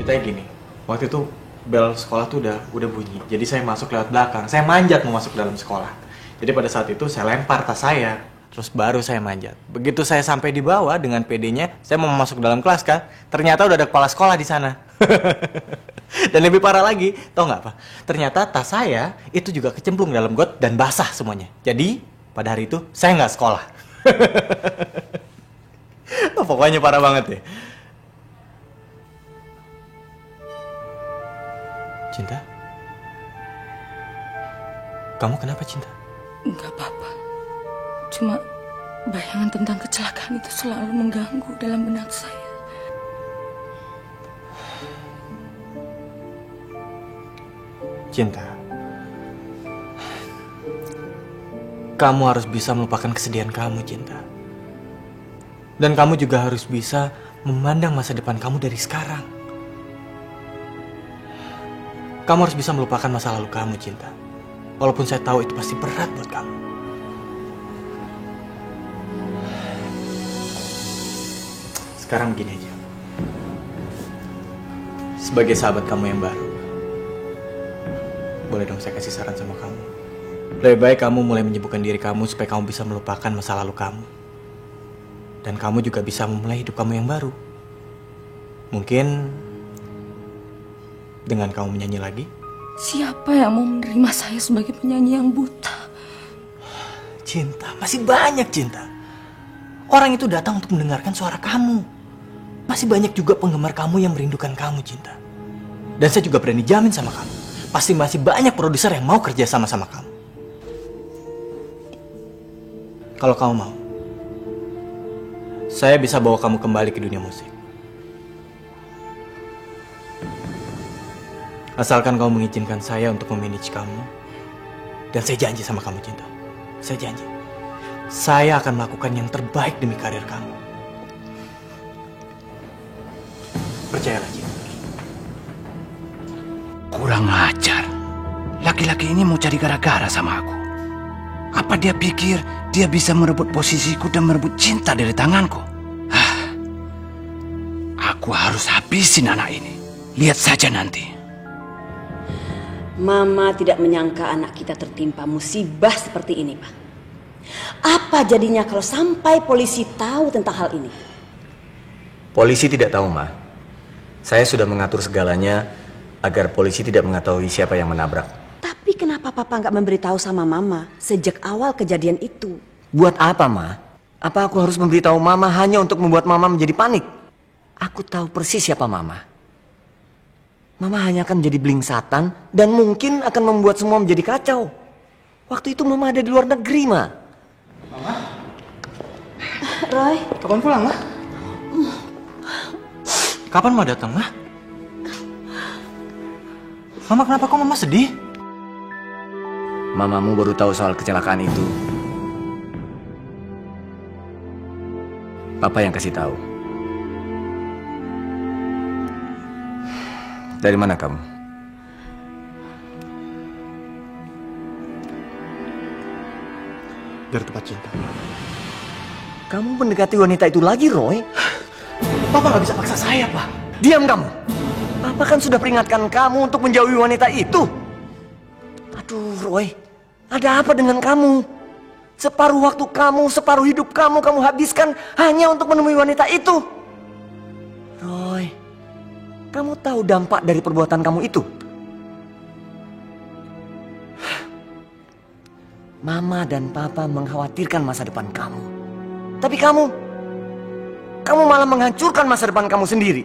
Ceritanya gini, waktu itu bel sekolah tuh udah bunyi. Jadi saya masuk lewat belakang. Saya manjat mau masuk dalam sekolah. Jadi pada saat itu saya lempar tas saya. Terus baru saya manjat. Begitu saya sampai di bawah dengan PD-nya, saya mau masuk dalam kelas kan. Ternyata udah ada kepala sekolah di sana. Dan lebih parah lagi, tau nggak apa? Ternyata tas saya itu juga kecemplung dalam got dan basah semuanya. Jadi pada hari itu saya nggak sekolah. Oh, pokoknya parah banget ya. Cinta? Kamu kenapa, Cinta? Enggak apa-apa. Cuma bayangan tentang kecelakaan itu selalu mengganggu dalam benak saya. Cinta, kamu harus bisa melupakan kesedihan kamu, Cinta. Dan kamu juga harus bisa memandang masa depan kamu dari sekarang. Kamu harus bisa melupakan masa lalu kamu, Cinta. Walaupun saya tahu itu pasti berat buat kamu. Sekarang begini aja. Sebagai sahabat kamu yang baru, boleh dong saya kasih saran sama kamu. Lebih baik kamu mulai menyibukkan diri kamu supaya kamu bisa melupakan masa lalu kamu. Dan kamu juga bisa memulai hidup kamu yang baru. Mungkin dengan kamu menyanyi lagi. Siapa yang mau menerima saya sebagai penyanyi yang buta? Cinta, masih banyak, Cinta. Orang itu datang untuk mendengarkan suara kamu. Masih banyak juga penggemar kamu yang merindukan kamu, Cinta. Dan saya juga berani jamin sama kamu, pasti masih banyak produser yang mau kerja sama kamu. Kalau kamu mau, saya bisa bawa kamu kembali ke dunia musik. Asalkan kamu mengizinkan saya untuk memanage kamu. Dan saya janji sama kamu, Cinta. Saya janji. Saya akan melakukan yang terbaik demi karir kamu. Percayalah, Cinta. Kurang ajar. Laki-laki ini mau cari gara-gara sama aku. Apa dia pikir dia bisa merebut posisiku dan merebut cinta dari tanganku? Aku harus habisin anak ini. Lihat saja nanti. Mama tidak menyangka anak kita tertimpa musibah seperti ini, Pak. Apa jadinya kalau sampai polisi tahu tentang hal ini? Polisi tidak tahu, Ma. Saya sudah mengatur segalanya agar polisi tidak mengetahui siapa yang menabrak. Tapi kenapa Papa nggak memberitahu sama Mama sejak awal kejadian itu? Buat apa, Ma? Apa aku harus memberitahu Mama hanya untuk membuat Mama menjadi panik? Aku tahu persis siapa Mama. Mama hanya akan menjadi belingsatan dan mungkin akan membuat semua menjadi kacau. Waktu itu Mama ada di luar negeri, Ma. Mama? Roy? Kapan pulang, Ma? Kapan mau datang, Ma? Mama, kenapa kok Mama sedih? Mamamu baru tahu soal kecelakaan itu. Papa yang kasih tahu. Dari mana kamu? Dari tempat cinta. Kamu mendekati wanita itu lagi, Roy? Papa nggak bisa paksa saya, Pak. Diam kamu. Papa kan sudah peringatkan kamu untuk menjauhi wanita itu. Aduh, Roy. Ada apa dengan kamu? Separuh waktu kamu, separuh hidup kamu habiskan hanya untuk menemui wanita itu. Roy, kamu tahu dampak dari perbuatan kamu itu? Mama dan Papa mengkhawatirkan masa depan kamu. Tapi kamu malah menghancurkan masa depan kamu sendiri.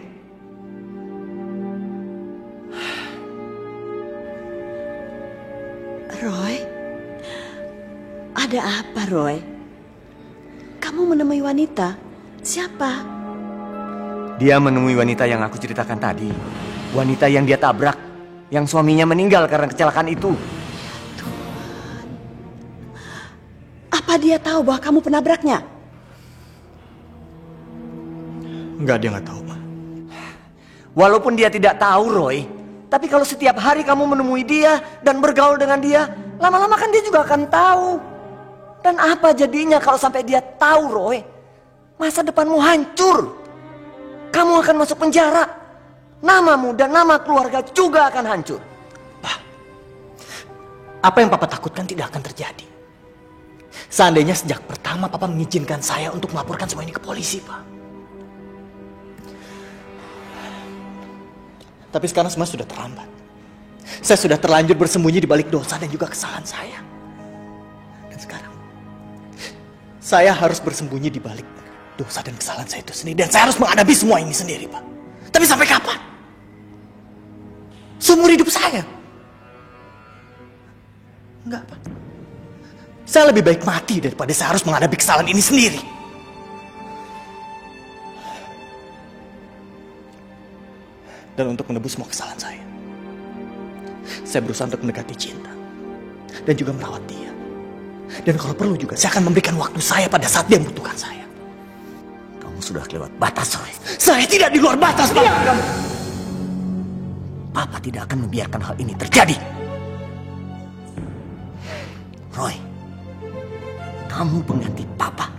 Roy? Ada apa, Roy? Kamu menemui wanita? Siapa? Dia menemui wanita yang aku ceritakan tadi. Wanita yang dia tabrak. Yang suaminya meninggal karena kecelakaan itu. Tuhan. Apa dia tahu bahwa kamu penabraknya? Enggak, dia nggak tahu, Ma. Walaupun dia tidak tahu, Roy. Tapi kalau setiap hari kamu menemui dia dan bergaul dengan dia, lama-lama kan dia juga akan tahu. Dan apa jadinya kalau sampai dia tahu, Roy? Masa depanmu hancur. Kamu akan masuk penjara. namamu dan nama keluarga juga akan hancur. Pak, apa yang Papa takutkan tidak akan terjadi. Seandainya sejak pertama Papa mengizinkan saya untuk melaporkan semua ini ke polisi, Pak. Tapi sekarang semua sudah terlambat. Saya sudah terlanjur bersembunyi di balik dosa dan juga kesalahan saya. Dan sekarang, saya harus bersembunyi di balik dosa dan kesalahan saya itu sendiri. Dan saya harus menghadapi semua ini sendiri, Pak. Tapi sampai kapan? Seumur hidup saya? Enggak, Pak. Saya lebih baik mati daripada saya harus menghadapi kesalahan ini sendiri. Dan untuk menebus semua kesalahan saya berusaha untuk mendekati Cinta. Dan juga merawat dia. Dan kalau perlu juga, saya akan memberikan waktu saya pada saat dia membutuhkan saya. Kamu sudah kelewat batas, Roy. Saya tidak di luar batas, Pak. Papa tidak akan membiarkan hal ini terjadi. Roy, kamu pengganti Papa.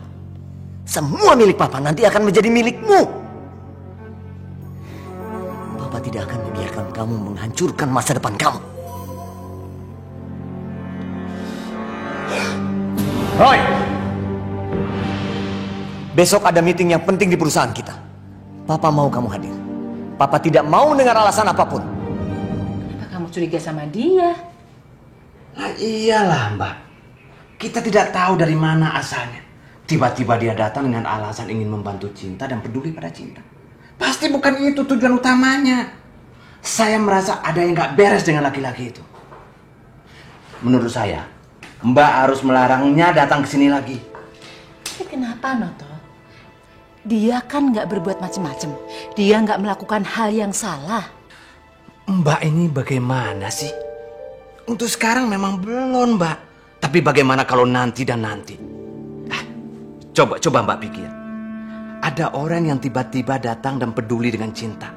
Semua milik Papa nanti akan menjadi milikmu. Papa tidak akan membiarkan kamu menghancurkan masa depan kamu. Roy, besok ada meeting yang penting di perusahaan kita. Papa mau kamu hadir. Papa tidak mau dengar alasan apapun. Kenapa kamu curiga sama dia? Nah, iyalah Mbak. Kita tidak tahu dari mana asalnya. Tiba-tiba dia datang dengan alasan ingin membantu Cinta dan peduli pada Cinta. Pasti bukan itu tujuan utamanya. Saya merasa ada yang gak beres dengan laki-laki itu. Menurut saya, Mbak harus melarangnya datang ke sini lagi. Tapi kenapa, Noto? Dia kan nggak berbuat macam-macam. Dia nggak melakukan hal yang salah. Mbak ini bagaimana sih? Untuk sekarang memang belum, Mbak. Tapi bagaimana kalau nanti dan nanti? Coba Mbak pikir. Ada orang yang tiba-tiba datang dan peduli dengan Cinta.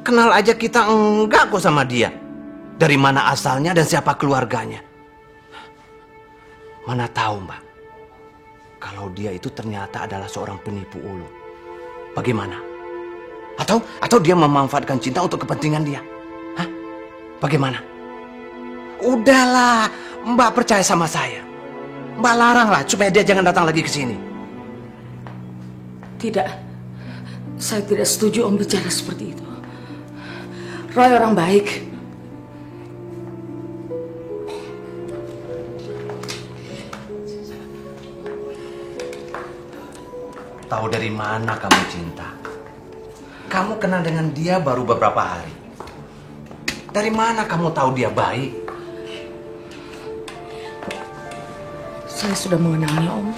Kenal aja kita enggak kok sama dia. Dari mana asalnya dan siapa keluarganya. Mana tahu, Mbak. Kalau dia itu ternyata adalah seorang penipu ulu. Bagaimana? Atau dia memanfaatkan Cinta untuk kepentingan dia? Hah? Bagaimana? Udahlah, Mbak percaya sama saya. Mbak laranglah supaya dia jangan datang lagi ke sini. Tidak. Saya tidak setuju Om bicara seperti itu. Roy orang baik. Tahu dari mana kamu Cinta? Kamu kenal dengan dia baru beberapa hari. Dari mana kamu tahu dia baik? Saya sudah mengenalnya, Om.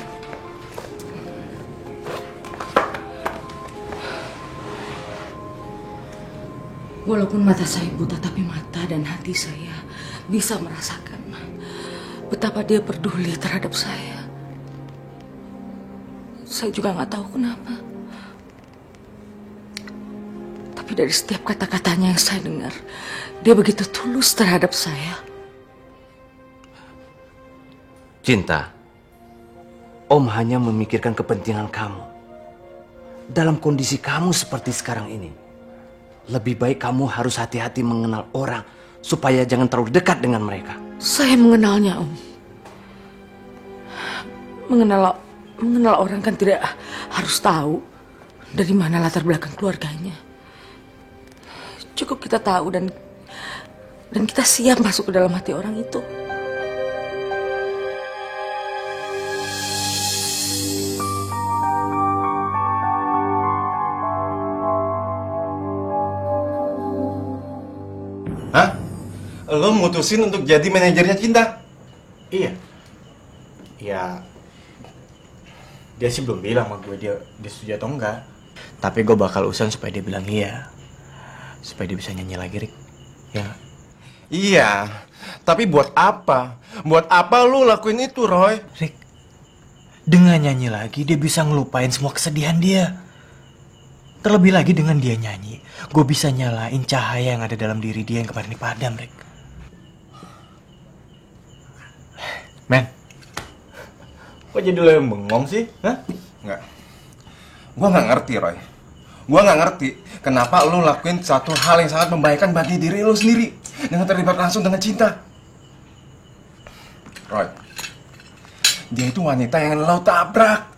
Walaupun mata saya buta, tapi mata dan hati saya bisa merasakan betapa dia peduli terhadap saya. Saya juga nggak tahu kenapa. Tapi dari setiap kata-katanya yang saya dengar, dia begitu tulus terhadap saya. Cinta, Om hanya memikirkan kepentingan kamu. Dalam kondisi kamu seperti sekarang ini, lebih baik kamu harus hati-hati mengenal orang supaya jangan terlalu dekat dengan mereka. Saya mengenalnya, Om. Mengenal orang kan tidak harus tahu dari mana latar belakang keluarganya. Cukup kita tahu dan kita siap masuk ke dalam hati orang itu. Hah? Lo mutusin untuk jadi manajernya Cinta? Iya. Ya, dia sih belum bilang sama gue dia setuju atau enggak. Tapi gue bakal usahain supaya dia bilang iya. Supaya dia bisa nyanyi lagi, Rick. Ya. Iya, tapi buat apa? Buat apa lo lakuin itu, Roy? Rick, dengan nyanyi lagi dia bisa ngelupain semua kesedihan dia. Terlebih lagi dengan dia nyanyi, gue bisa nyalain cahaya yang ada dalam diri dia yang kemarin dipadam, Rick. Men, kok jadi lo yang bengong sih? Hah? Enggak. Gua nggak ngerti, Roy. Gua nggak ngerti kenapa lo lakuin satu hal yang sangat membahayakan bagi diri lo sendiri dengan terlibat langsung dengan cinta. Roy, dia itu wanita yang lo tabrak.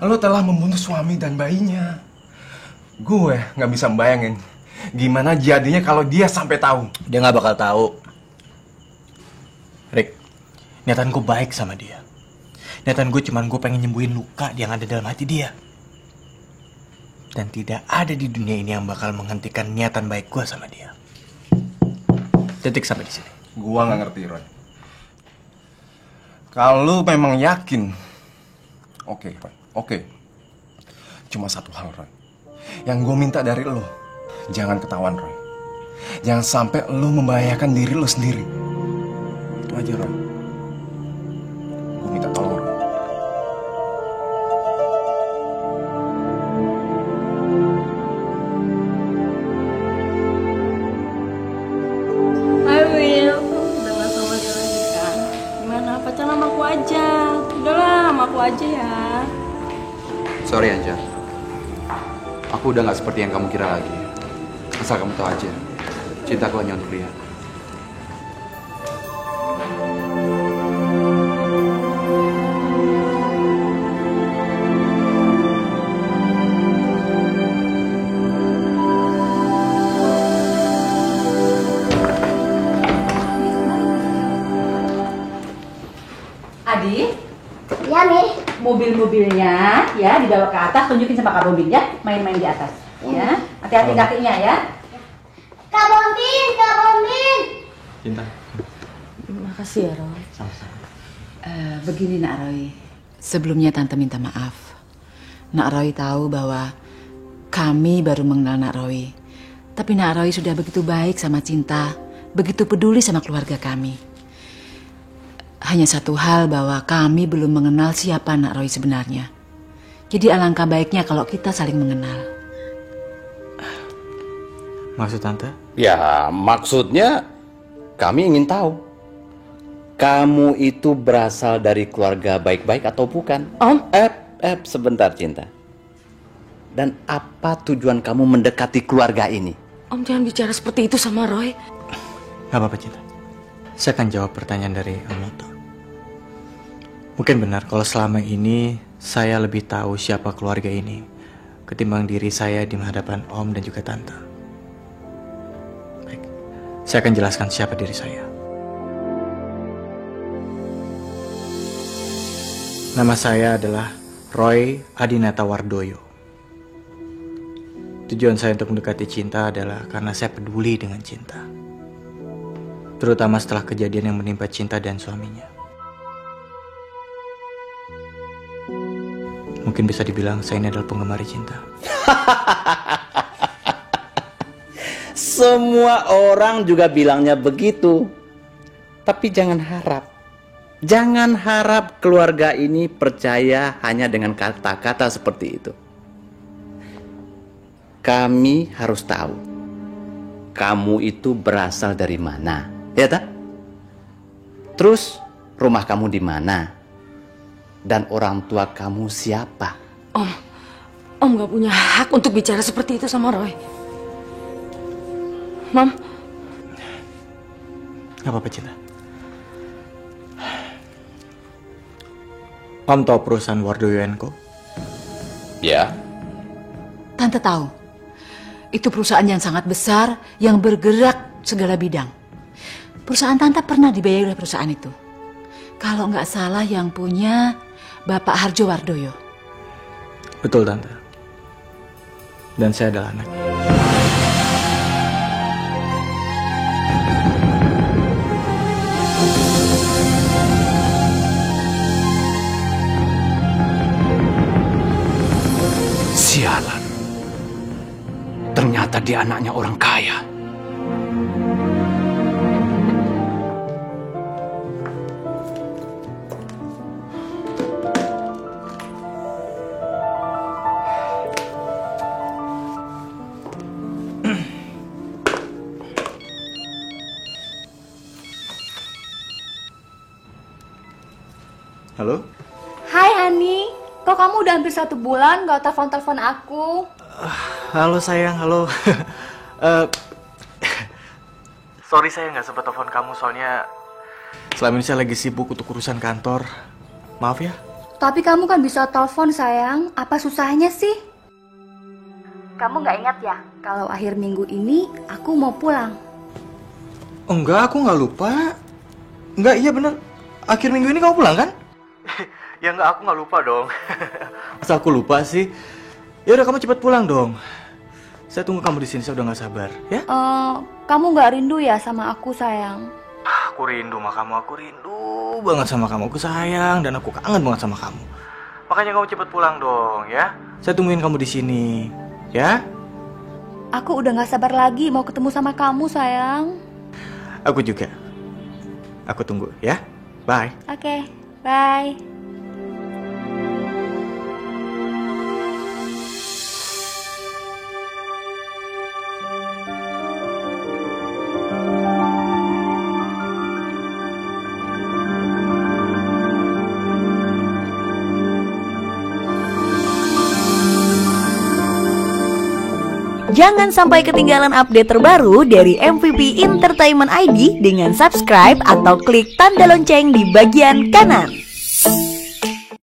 Lo telah membunuh suami dan bayinya. Gue nggak bisa membayangin gimana jadinya kalau dia sampai tahu. Dia nggak bakal tahu. Rick, niatanku baik sama dia. Niatan gue cuman gue pengen nyembuhin luka yang ada dalam hati dia. Dan tidak ada di dunia ini yang bakal menghentikan niatan baik gue sama dia. Titik sampai di sini. Gua nggak ngerti, Roy. Kalau memang yakin, oke, Roy, oke. Cuma satu hal, Roy. Yang gue minta dari lo, jangan ketahuan, Roy. Jangan sampai lo membahayakan diri lo sendiri. Itu aja, Roy. Gue minta tolong, Roy. Hai Will, udah gak sama dia lagi kan? Gimana, pacaran sama aku aja. Udahlah, sama aku aja ya. Sorry Anja, aku udah nggak seperti yang kamu kira lagi. Asal kamu tahu aja, cintaku hanya untuk dia. Adi, Ya, Mi. mobil-mobilnya ya dibawa ke atas, tunjukin sama Kak Bombin ya, main-main di atas. Ya, hati-hati kakinya ya. Kak Bombin, Kak Bombin. Cinta. Makasih ya, Roy. Sama-sama. Begini Nak Roy, sebelumnya Tante minta maaf. Nak Roy tahu bahwa kami baru mengenal Nak Roy. Tapi Nak Roy sudah begitu baik sama Cinta, begitu peduli sama keluarga kami. Hanya satu hal bahwa kami belum mengenal siapa Nak Roy sebenarnya. Jadi alangkah baiknya kalau kita saling mengenal. Maksud Tante? Ya, maksudnya kami ingin tahu. Kamu itu berasal dari keluarga baik-baik atau bukan? Om? Sebentar Cinta. Dan apa tujuan kamu mendekati keluarga ini? Om jangan bicara seperti itu sama Roy. Gak apa-apa Cinta. Saya akan jawab pertanyaan dari Om Loto. Mungkin benar kalau selama ini saya lebih tahu siapa keluarga ini ketimbang diri saya di hadapan Om dan juga Tante. Baik, saya akan jelaskan siapa diri saya. Nama saya adalah Roy Adinata Wardoyo. Tujuan saya untuk mendekati Cinta adalah karena saya peduli dengan Cinta. Terutama setelah kejadian yang menimpa Cinta dan suaminya. Mungkin bisa dibilang saya ini adalah penggemar Cinta. Semua orang juga bilangnya begitu. Tapi jangan harap. Jangan harap keluarga ini percaya hanya dengan kata-kata seperti itu. Kami harus tahu kamu itu berasal dari mana, ya tak? Terus rumah kamu di mana? Dan orang tua kamu siapa? Om gak punya hak untuk bicara seperti itu sama Roy. Mam. Gak apa-apa Cinta. Om tahu perusahaan Wardoyo & Co? Ya. Tante tahu. Itu perusahaan yang sangat besar yang bergerak segala bidang. Perusahaan Tante pernah dibiayai oleh perusahaan itu. Kalau nggak salah yang punya Bapak Harjo Wardoyo. Betul Tante. Dan saya adalah anaknya. Sialan. Ternyata dia anaknya orang kaya. Halo? Hai Hani, kok kamu udah hampir 1 bulan gak telepon-telepon aku? Halo sayang, halo. Sorry saya nggak sempat telepon kamu soalnya selama ini saya lagi sibuk untuk urusan kantor. Maaf ya. Tapi kamu kan bisa telepon sayang, apa susahnya sih? Kamu nggak ingat ya kalau akhir minggu ini aku mau pulang? Enggak, aku nggak lupa. Enggak, iya bener. Akhir minggu ini kamu pulang kan? Ya enggak, aku nggak lupa dong. Masa aku lupa sih? Ya udah kamu cepat pulang dong. Saya tunggu kamu di sini, saya udah nggak sabar, ya? Kamu nggak rindu ya sama aku sayang? Aku rindu sama kamu, aku rindu banget sama kamu. Aku sayang dan aku kangen banget sama kamu. Makanya kamu cepat pulang dong, ya? Saya tungguin kamu di sini, ya? Aku udah nggak sabar lagi mau ketemu sama kamu sayang. Aku juga. Aku tunggu, ya? Bye. Oke, bye. Jangan sampai ketinggalan update terbaru dari MVP Entertainment ID dengan subscribe atau klik tanda lonceng di bagian kanan.